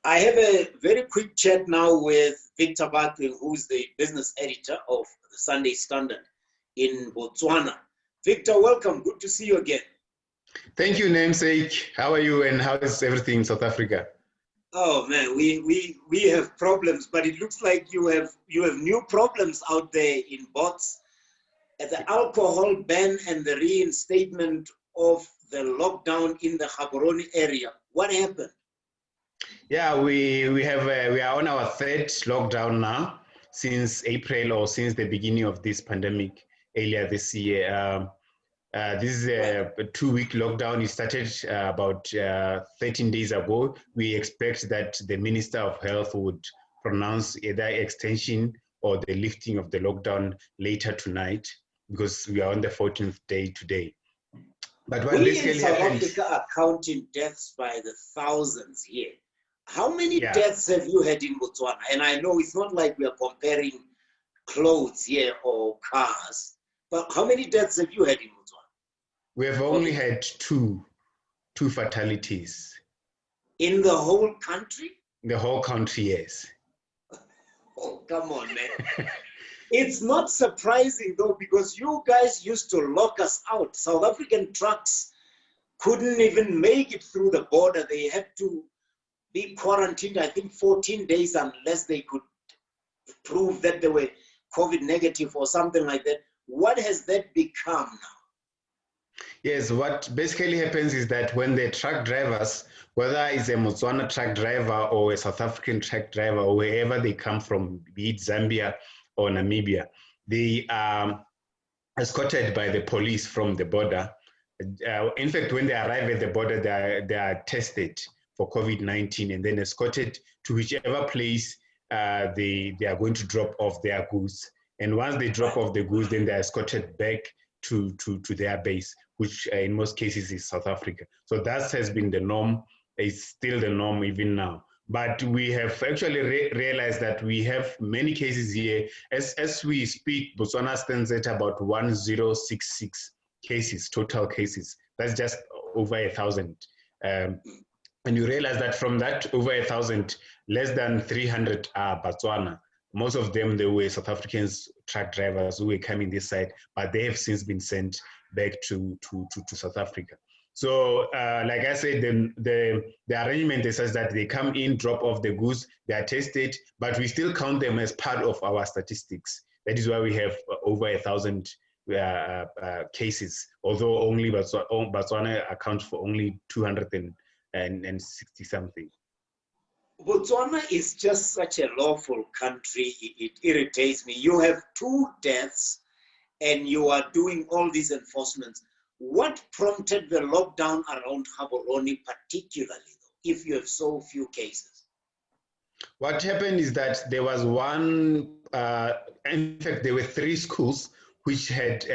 I have a very quick chat now with Victor Baatweng, who's the business editor of the Sunday Standard in Botswana. Victor, welcome. Good to see you again. Thank you, namesake. How are you and how is everything in South Africa? Oh man, we have problems, but it looks like you have new problems out there in Bots. The alcohol ban and the reinstatement of the lockdown in the Gaborone area. What happened? Yeah, we are on our third lockdown now since April or since the beginning of this pandemic earlier this year. This is a 2-week lockdown. It started about 13 days ago. We expect that the Minister of Health would pronounce either extension or the lifting of the lockdown later tonight because we are on the 14th day today. But what we in South Africa are counting deaths by the thousands here. How many deaths have you had in Botswana? And I know it's not like we are comparing clothes here or cars, but how many deaths have you had in Botswana? We have only had two fatalities. In the whole country? The whole country, yes. Oh, come on, man. It's not surprising though, because you guys used to lock us out. South African trucks couldn't even make it through the border. They had to be quarantined, I think 14 days, unless they could prove that they were COVID negative or something like that. What has that become now? Yes, what basically happens is that when the truck drivers, whether it's a Botswana truck driver or a South African truck driver or wherever they come from, be it Zambia or Namibia, they are escorted by the police from the border. In fact, when they arrive at the border, they are tested for COVID-19 and then escorted to whichever place they are going to drop off their goods. And once they drop off the goods, then they're escorted back to their base, which in most cases is South Africa. So that has been the norm. It's still the norm even now. But we have actually realized that we have many cases here. As we speak, Botswana stands at about 1066 cases, total cases. That's just over 1,000. And you realize that from that over 1,000, less than 300 are Botswana. Most of them, they were South Africans, truck drivers who were coming this side, but they have since been sent back to South Africa. So, like I said, the arrangement is such that they come in, drop off the goods, they are tested, but we still count them as part of our statistics. That is why we have over 1,000 cases, although only Botswana accounts for only 260 something. Botswana is just such a lawful country. It irritates me. You have 2 deaths and you are doing all these enforcements. What prompted the lockdown around Gaborone particularly, if you have so few cases? What happened is that there was one, in fact, there were 3 schools which had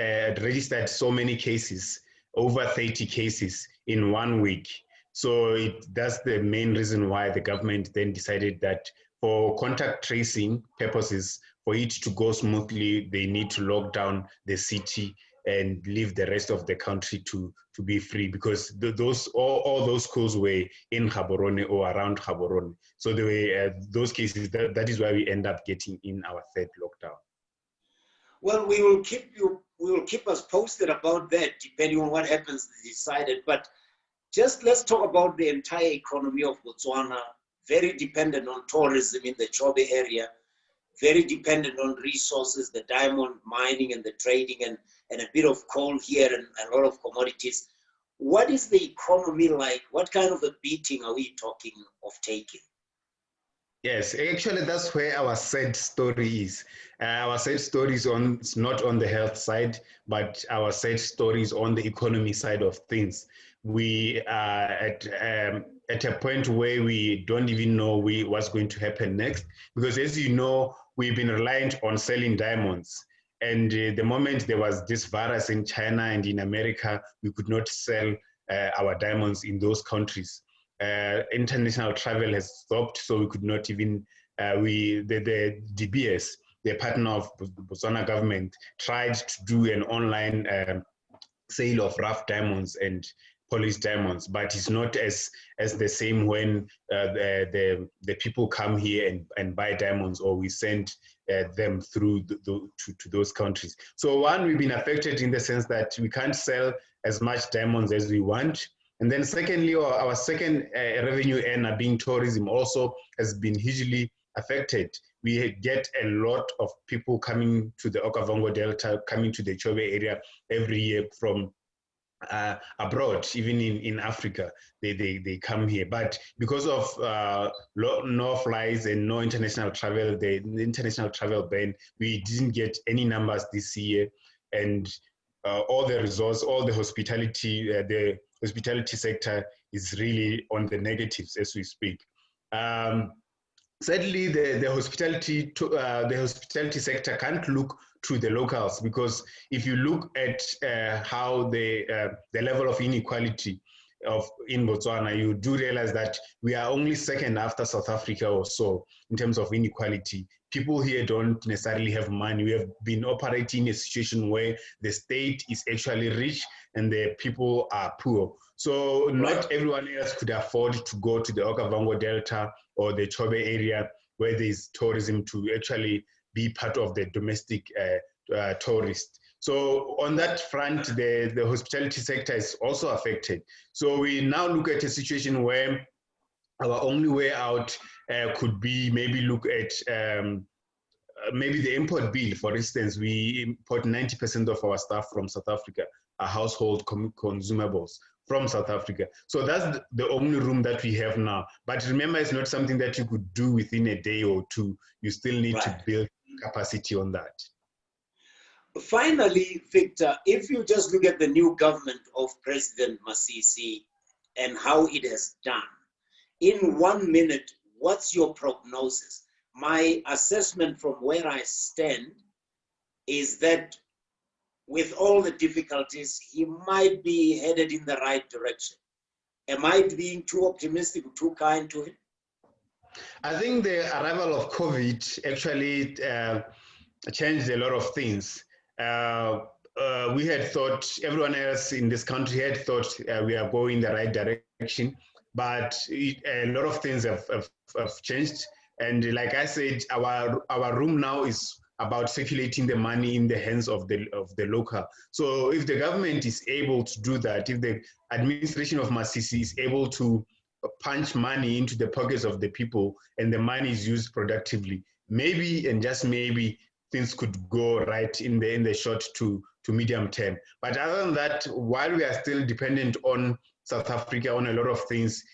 registered so many cases, over 30 cases in 1 week. So that's the main reason why the government then decided that for contact tracing purposes, for it to go smoothly, they need to lock down the city and leave the rest of the country to be free, because all those schools were in Gaborone or around Gaborone. So there were those cases. That is why we end up getting in our 3rd lockdown. Well, we will keep us posted about that, depending on what happens decided. But just let's talk about the entire economy of Botswana, very dependent on tourism in the Chobe area, very dependent on resources, the diamond mining and the trading and a bit of coal here and a lot of commodities. What is the economy like? What kind of a beating are we talking of taking? Yes, actually, that's where our sad story is. Our sad story is not on the health side, but our sad story is on the economy side of things. We are at a point where we don't even know what's going to happen next, because as you know, we've been reliant on selling diamonds. And the moment there was this virus in China and in America, we could not sell our diamonds in those countries. International travel has stopped, so we could not even, the DBS, the partner of the Botswana government, tried to do an online sale of rough diamonds, and polished diamonds, but it's not as the same when the people come here and buy diamonds, or we send them through to those countries. So one, we've been affected in the sense that we can't sell as much diamonds as we want. And then secondly, our second revenue earner, being tourism, also has been hugely affected. We get a lot of people coming to the Okavango Delta, coming to the Chobe area every year from abroad, even in Africa, they come here. But because of no flies and no international travel, the international travel ban, we didn't get any numbers this year. And all the resorts, all the hospitality sector is really on the negatives as we speak. Sadly, the hospitality sector can't look to the locals, because if you look at how the level of inequality in Botswana, you do realize that we are only second after South Africa or so in terms of inequality. People here don't necessarily have money. We have been operating in a situation where the state is actually rich and the people are poor. So not everyone else could afford to go to the Okavango Delta or the Chobe area where there's tourism to actually be part of the domestic tourist. So on that front, the hospitality sector is also affected. So we now look at a situation where our only way out could be maybe look at maybe the import bill. For instance, we import 90% of our stuff from South Africa, our household consumables from South Africa. So that's the only room that we have now. But remember, it's not something that you could do within a day or two. You still need to build capacity on that. Finally, Victor, if you just look at the new government of President Masisi and how it has done, in 1 minute, what's your prognosis? My assessment from where I stand is that with all the difficulties, he might be headed in the right direction. Am I being too optimistic, too kind to him? I think the arrival of COVID actually changed a lot of things. We had thought, everyone else in this country had thought we are going the right direction, but a lot of things have changed. And like I said, our room now is about circulating the money in the hands of the local. So if the government is able to do that, if the administration of Masisi is able to punch money into the pockets of the people and the money is used productively, maybe and just maybe things could go right in the short to medium term. But other than that, while we are still dependent on South Africa on a lot of things,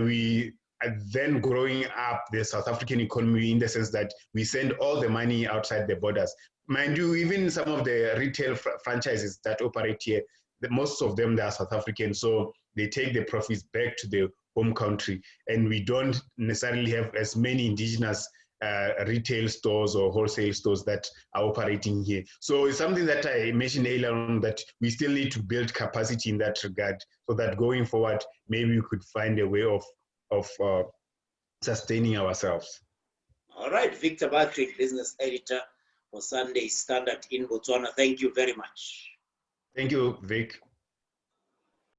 we are then growing up the South African economy in the sense that we send all the money outside the borders. Mind you, even some of the retail franchises that operate here, most of them, they are South African, so they take the profits back to the home country, and we don't necessarily have as many indigenous retail stores or wholesale stores that are operating here. So it's something that I mentioned earlier on, that we still need to build capacity in that regard, so that going forward, maybe we could find a way of sustaining ourselves. All right, Victor Baatweng, business editor for Sunday Standard in Botswana. Thank you very much. Thank you, Vic.